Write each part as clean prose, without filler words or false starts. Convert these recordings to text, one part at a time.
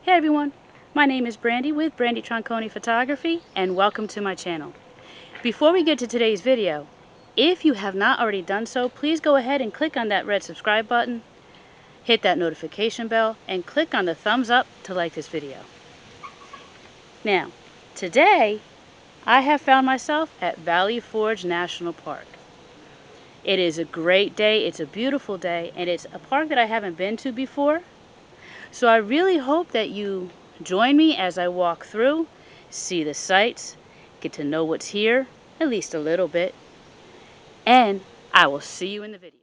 Hey everyone, my name is Brandy with Brandy Tronconi Photography and welcome to my channel. Before we get to today's video, if you have not already done so, please go ahead and click on that red subscribe button, hit that notification bell, and click on the thumbs up to like this video. Now, today I have found myself at Valley Forge National Park. It is a great day, it's a beautiful day, and it's a park that I haven't been to before. So I really hope that you join me as I walk through, see the sights, get to know what's here, at least a little bit, and I will see you in the video.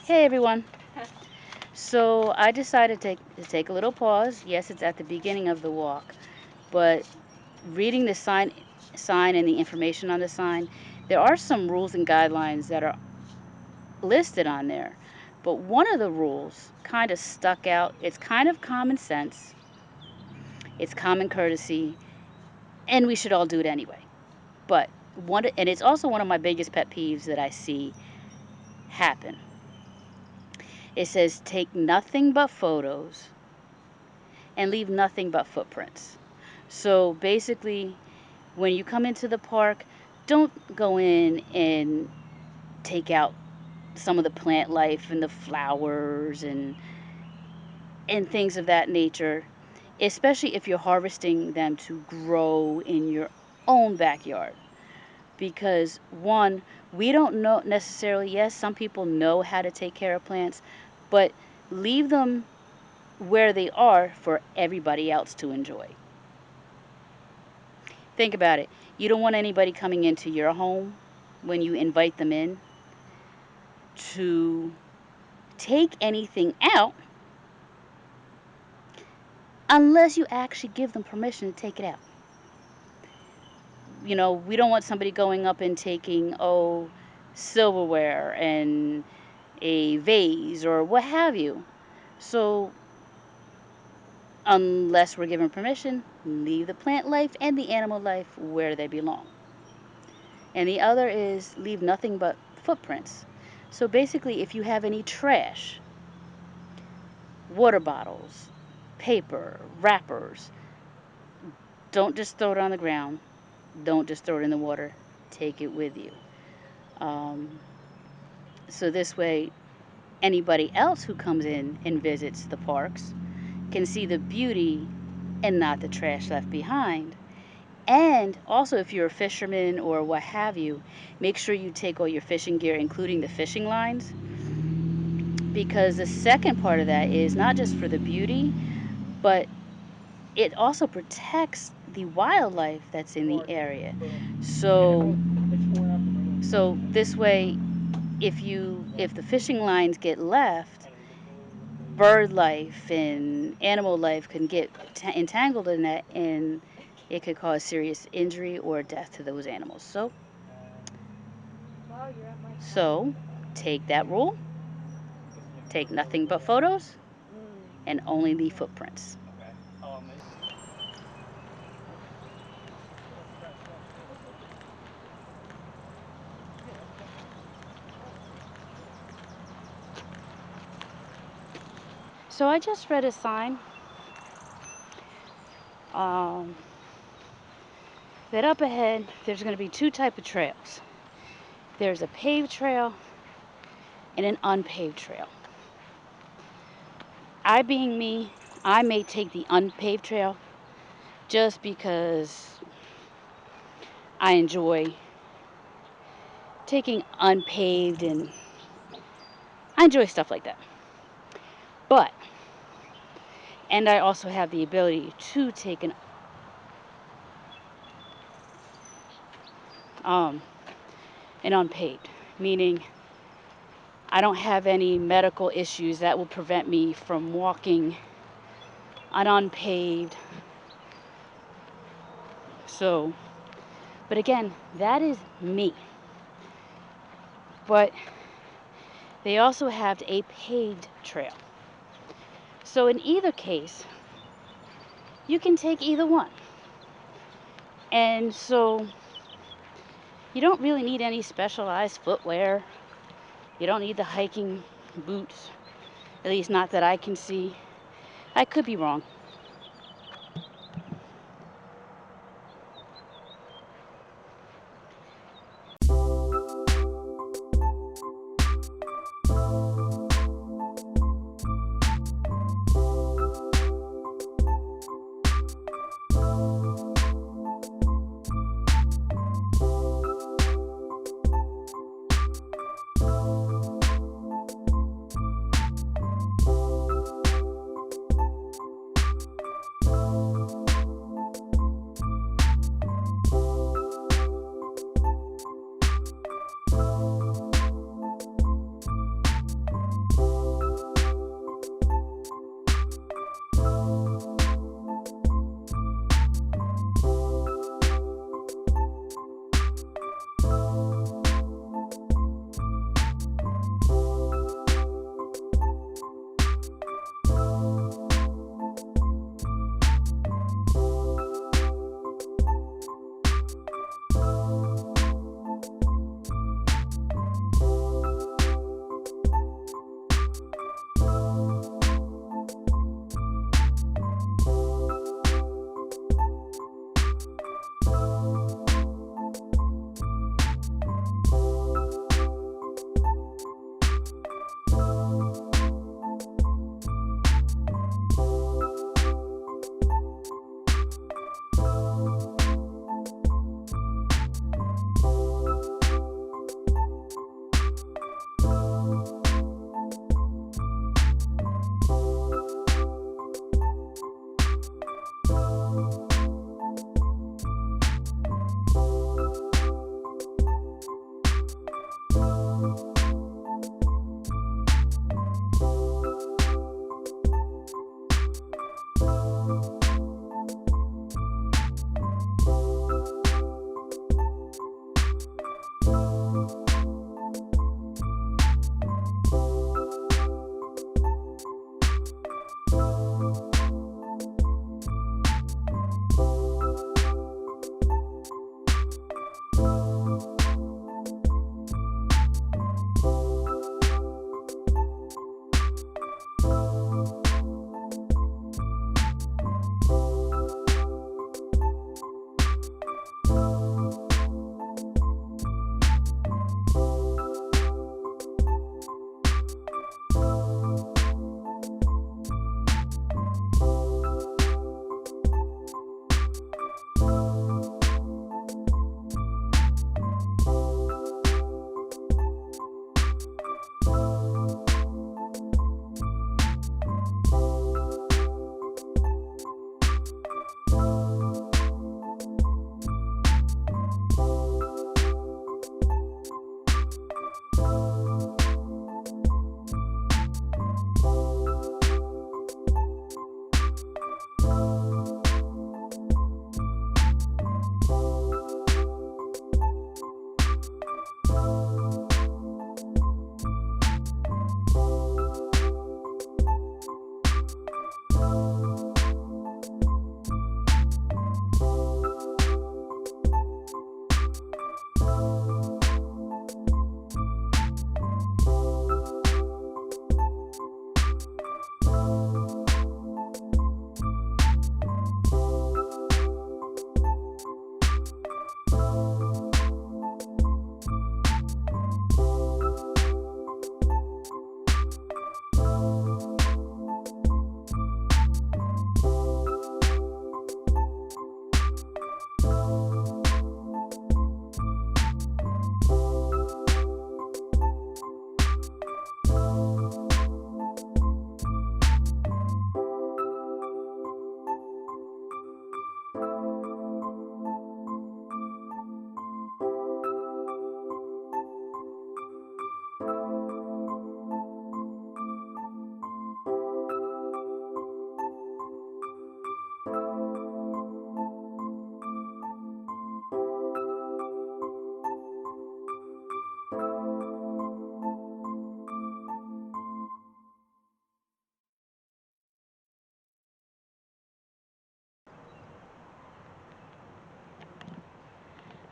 Hey everyone. So I decided to take a little pause. Yes, it's at the beginning of the walk, but reading the sign and the information on the sign, there are some rules and guidelines that are listed on there. But one of the rules kind of stuck out. It's kind of common sense, it's common courtesy, and we should all do it anyway. But and it's also one of my biggest pet peeves that I see happen. It says take nothing but photos and leave nothing but footprints. So basically, when you come into the park, don't go in and take out some of the plant life and the flowers and things of that nature, especially if you're harvesting them to grow in your own backyard. Because one, we don't know necessarily, yes, some people know how to take care of plants, but leave them where they are for everybody else to enjoy. Think about it. You don't want anybody coming into your home when you invite them in to take anything out unless you actually give them permission to take it out. You know, we don't want somebody going up and taking, silverware and a vase or what have you. So, unless we're given permission, leave the plant life and the animal life where they belong. And the other is leave nothing but footprints. So basically, if you have any trash, water bottles, paper, wrappers, don't just throw it on the ground. Don't just throw it in the water. Take it with you. Um, so this way, anybody else who comes in and visits the parks can see the beauty and not the trash left behind. And also, if you're a fisherman or what have you, make sure you take all your fishing gear, including the fishing lines, because the second part of that is not just for the beauty, but it also protects the wildlife that's in the area. So this way, if the fishing lines get left, bird life and animal life can get entangled in that, and it could cause serious injury or death to those animals. So take that rule, take nothing but photos, and only leave footprints. So I just read a sign um, that up ahead there's going to be two types of trails. There's a paved trail and an unpaved trail. I being me, I may take the unpaved trail just because I enjoy taking unpaved and I enjoy stuff like that. But, and I also have the ability to take an unpaved, meaning I don't have any medical issues that will prevent me from walking on unpaved. So, but again, that is me. But they also have a paved trail. So in either case, you can take either one. And so you don't really need any specialized footwear. You don't need the hiking boots, at least not that I can see. I could be wrong.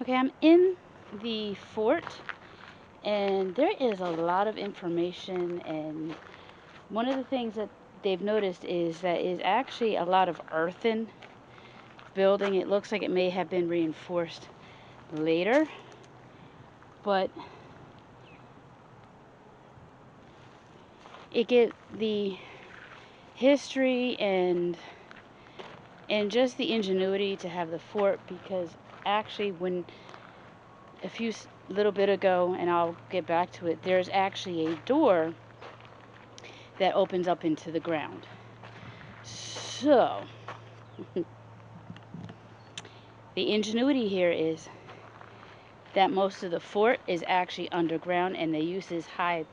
Okay, I'm in the fort, and there is a lot of information, and one of the things that they've noticed is that is actually a lot of earthen building. It looks like it may have been reinforced later, but it get the history and just the ingenuity to have the fort, because actually when a few little bit ago, and I'll get back to it, there's actually a door that opens up into the ground. So the ingenuity here is that most of the fort is actually underground, and they use this high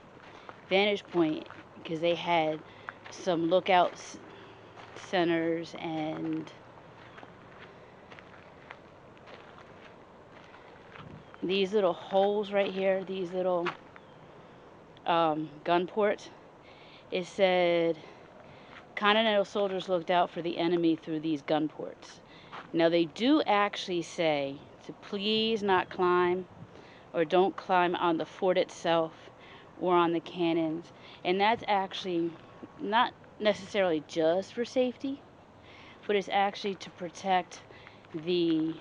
vantage point because they had some lookout centers and these little holes right here, these little gun ports. It said Continental soldiers looked out for the enemy through these gun ports. Now they do actually say to please not climb, or don't climb on the fort itself or on the cannons, and that's actually not necessarily just for safety, but it's actually to protect the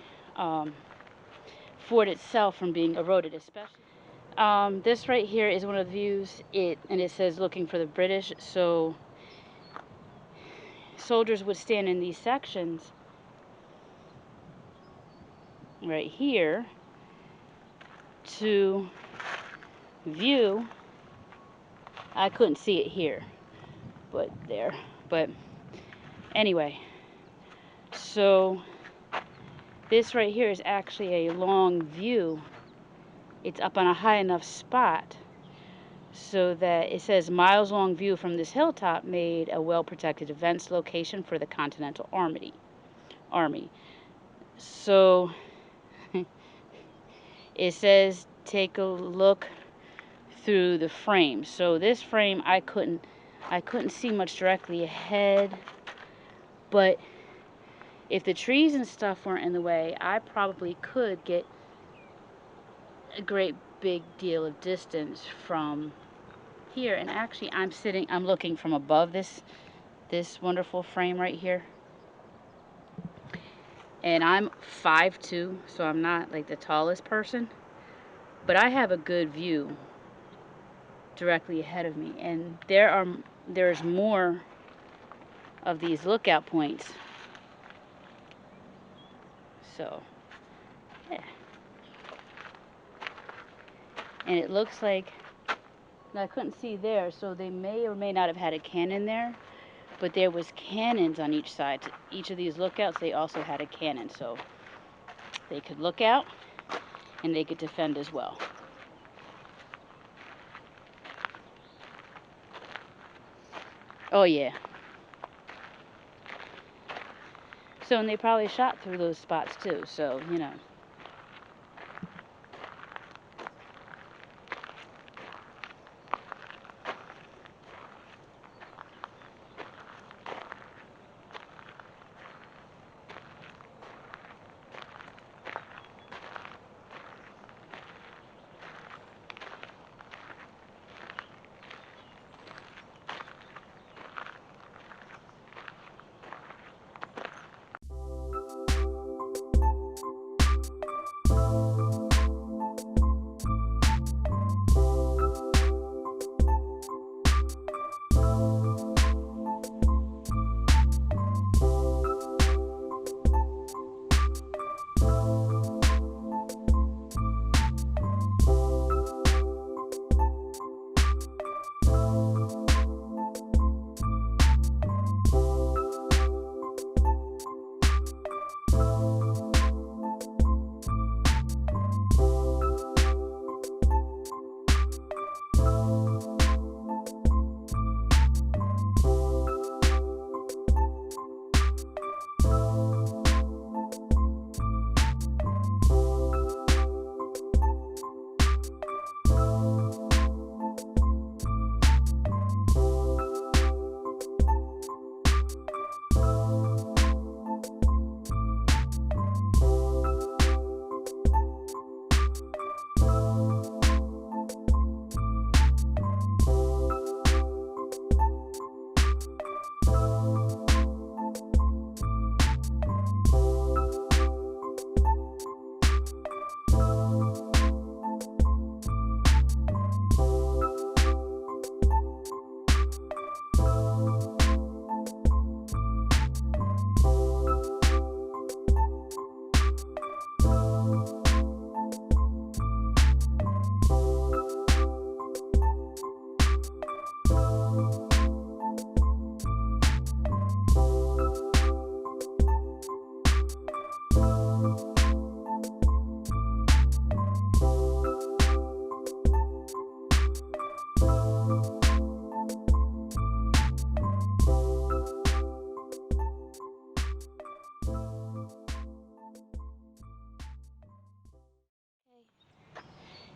fort itself from being eroded, especially. This right here is one of the views, and it says looking for the British, so soldiers would stand in these sections right here to view. I couldn't see it here, but there. But anyway, so this right here is actually a long view. It's up on a high enough spot so that it says miles long view from this hilltop made a well-protected defense location for the Continental Army. So it says take a look through the frame. So this frame I couldn't see much directly ahead, but if the trees and stuff weren't in the way, I probably could get a great big deal of distance from here. And actually I'm looking from above this wonderful frame right here. And I'm 5'2", so I'm not like the tallest person, but I have a good view directly ahead of me. And there's more of these lookout points. So, yeah. And it looks like, I couldn't see there, so they may or may not have had a cannon there, but there was cannons on each side. Each of these lookouts, they also had a cannon, so they could look out and they could defend as well. Oh yeah. So, and they probably shot through those spots too, so, you know.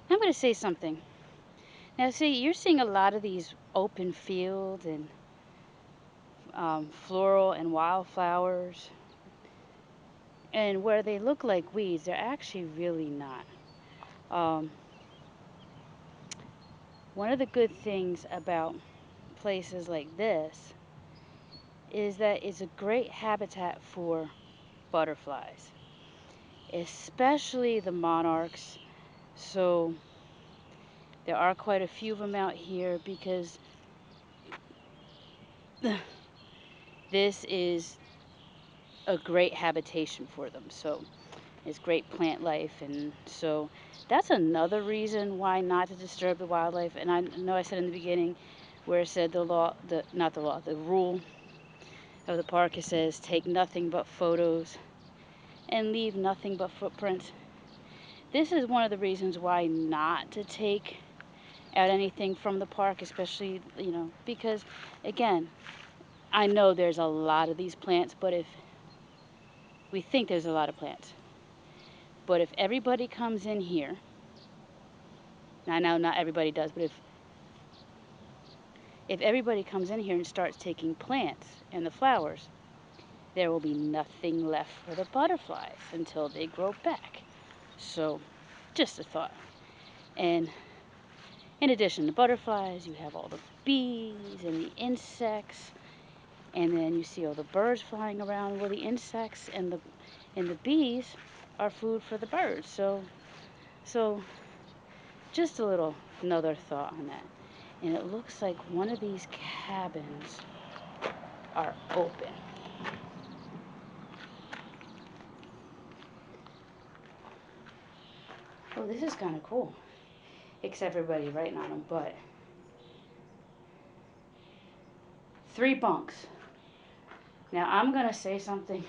I'm going to say something. Now, see, you're seeing a lot of these open fields and floral and wildflowers, and where they look like weeds, they're actually really not. Um, One of the good things about places like this is that it's a great habitat for butterflies, especially the monarchs. So there are quite a few of them out here because this is a great habitation for them. So it's great plant life, and so that's another reason why not to disturb the wildlife. And I know I said in the beginning where it said the law, the not the law, the rule of the park, it says take nothing but photos and leave nothing but footprints. This is one of the reasons why not to take out anything from the park, especially, because again, I know there's a lot of these plants, but if we think there's a lot of plants, but if everybody comes in here, I know not everybody does, but if everybody comes in here and starts taking plants and the flowers, there will be nothing left for the butterflies until they grow back. So, just a thought. And in addition to butterflies, you have all the bees and the insects, and then you see all the birds flying around. Well, the insects and the bees are food for the birds. So just a little another thought on that. And it looks like one of these cabins are open. Oh, this is kind of cool. Except everybody writing on them, but 3 bunks. Now I'm gonna say something.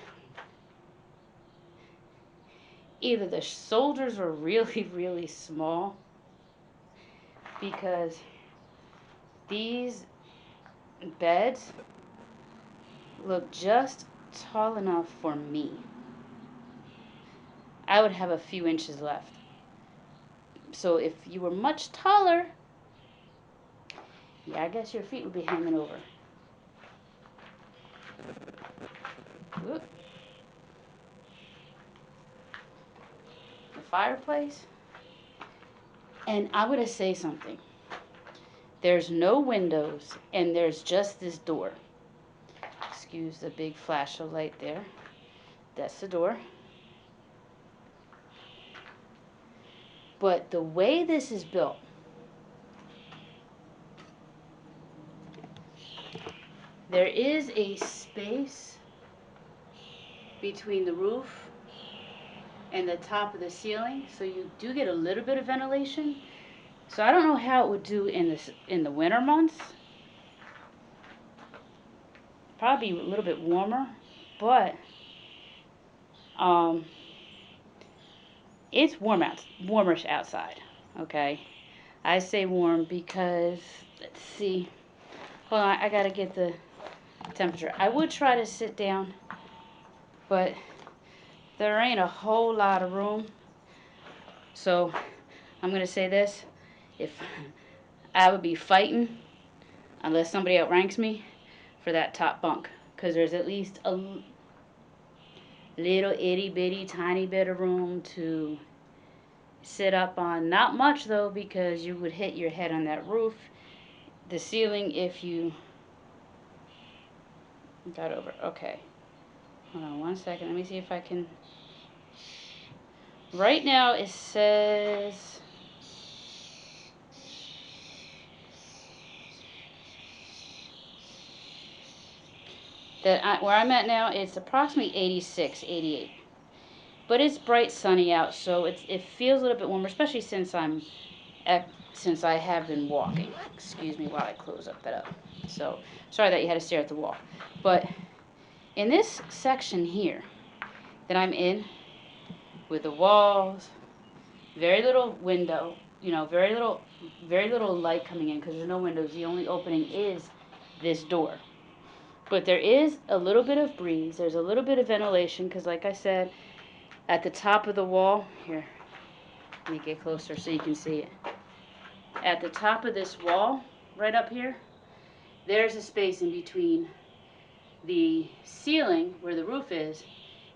Either the soldiers are really, really small, because these beds look just tall enough for me. I would have a few inches left. So if you were much taller, yeah, I guess your feet would be hanging over. Whoop. The fireplace. And I'm going to say something. There's no windows, and there's just this door. Excuse the big flash of light there. That's the door. But the way this is built, there is a space between the roof and the top of the ceiling, so you do get a little bit of ventilation. So I don't know how it would do in the winter months. Probably a little bit warmer, but um, it's warmish outside. Okay, I say warm because let's see. Hold on, I gotta get the temperature. I would try to sit down, but there ain't a whole lot of room. So I'm gonna say this: if I would be fighting, unless somebody outranks me, for that top bunk, because there's at least a little itty bitty tiny bit of room to sit up on. Not much though, because you would hit your head on that roof, the ceiling, if you got over. Okay, hold on 1 second. Let me see if I can. Right now it says that where I'm at now, it's approximately 86, 88. But it's bright sunny out, so it feels a little bit warmer, especially since I have been walking. Excuse me while I close up that up. So sorry that you had to stare at the wall. But in this section here that I'm in, with the walls, very little window, very little light coming in because there's no windows. The only opening is this door. But there is a little bit of breeze. There's a little bit of ventilation because, like I said, at the top of the wall, here, Let me get closer so you can see it. At the top of this wall, right up here, there's a space in between the ceiling, where the roof is,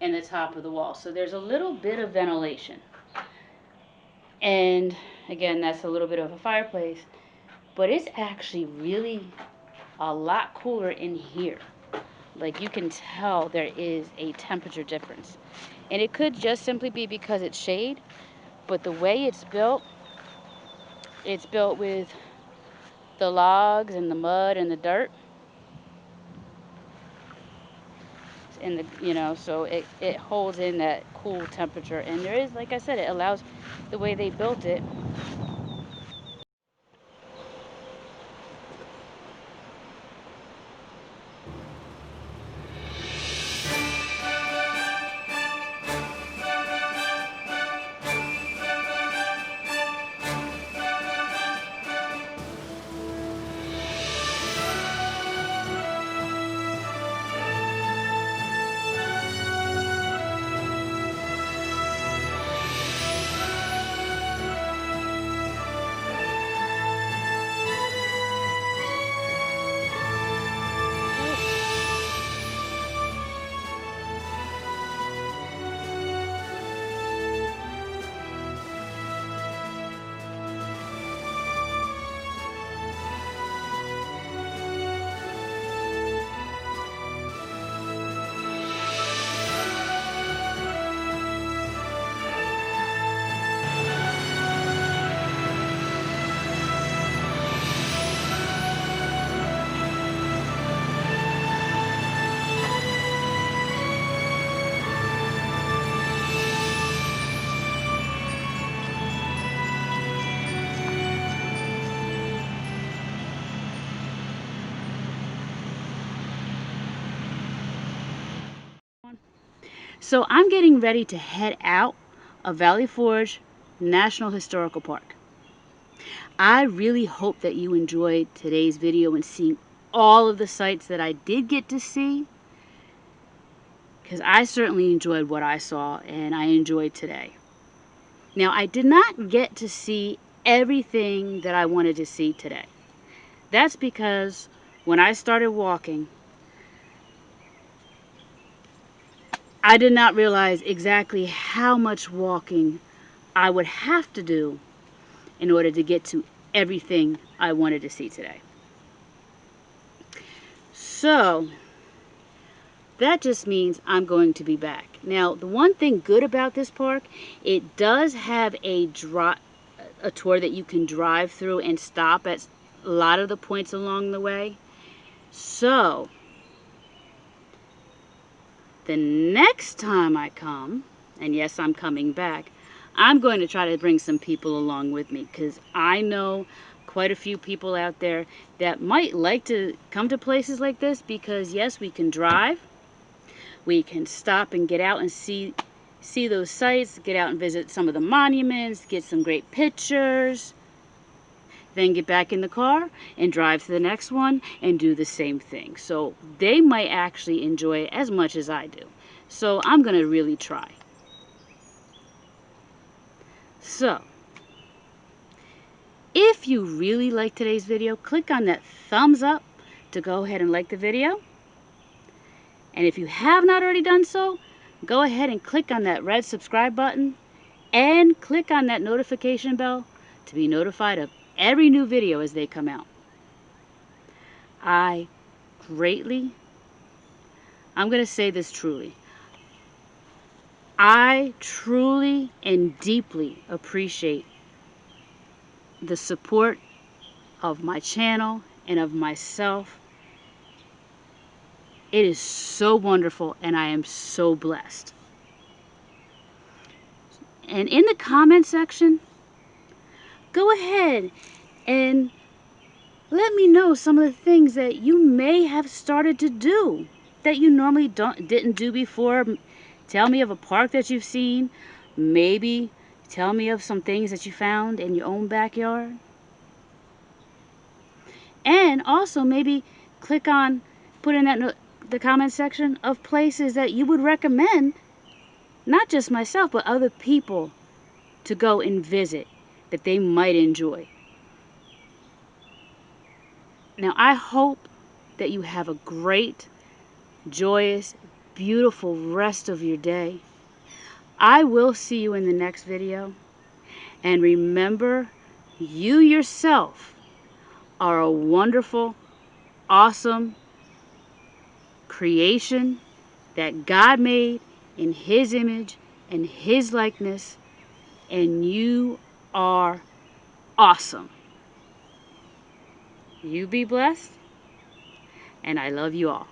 and the top of the wall. So there's a little bit of ventilation. And again, that's a little bit of a fireplace. But it's actually really a lot cooler in here. Like, you can tell there is a temperature difference. And it could just simply be because it's shade, but the way it's built with the logs and the mud and the dirt. And so it holds in that cool temperature. And there is, like I said, it allows, the way they built it, so I'm getting ready to head out of Valley Forge National Historical Park. I really hope that you enjoyed today's video and seeing all of the sites that I did get to see, because I certainly enjoyed what I saw, and I enjoyed today. Now, I did not get to see everything that I wanted to see today. That's because when I started walking, I did not realize exactly how much walking I would have to do in order to get to everything I wanted to see today. So that just means I'm going to be back. Now, the one thing good about this park, it does have a tour that you can drive through and stop at a lot of the points along the way. So the next time I come, and yes, I'm coming back, I'm going to try to bring some people along with me, because I know quite a few people out there that might like to come to places like this, because yes, we can drive, we can stop and get out and see those sites, get out and visit some of the monuments, get some great pictures, then get back in the car and drive to the next one and do the same thing. So they might actually enjoy it as much as I do. So I'm going to really try. So if you really like today's video, click on that thumbs up to go ahead and like the video. And if you have not already done so, go ahead and click on that red subscribe button and click on that notification bell to be notified of every new video as they come out. I'm going to say this truly, I truly and deeply appreciate the support of my channel and of myself. It is so wonderful, and I am so blessed. And in the comment section, go ahead and let me know some of the things that you may have started to do that you normally didn't do before. Tell me of a park that you've seen. Maybe tell me of some things that you found in your own backyard. And also maybe put in the comment section of places that you would recommend, not just myself, but other people to go and visit that they might enjoy. Now, I hope that you have a great, joyous, beautiful rest of your day. I will see you in the next video. And remember, you yourself are a wonderful, awesome creation that God made in His image and His likeness, and you are awesome. You be blessed, and I love you all.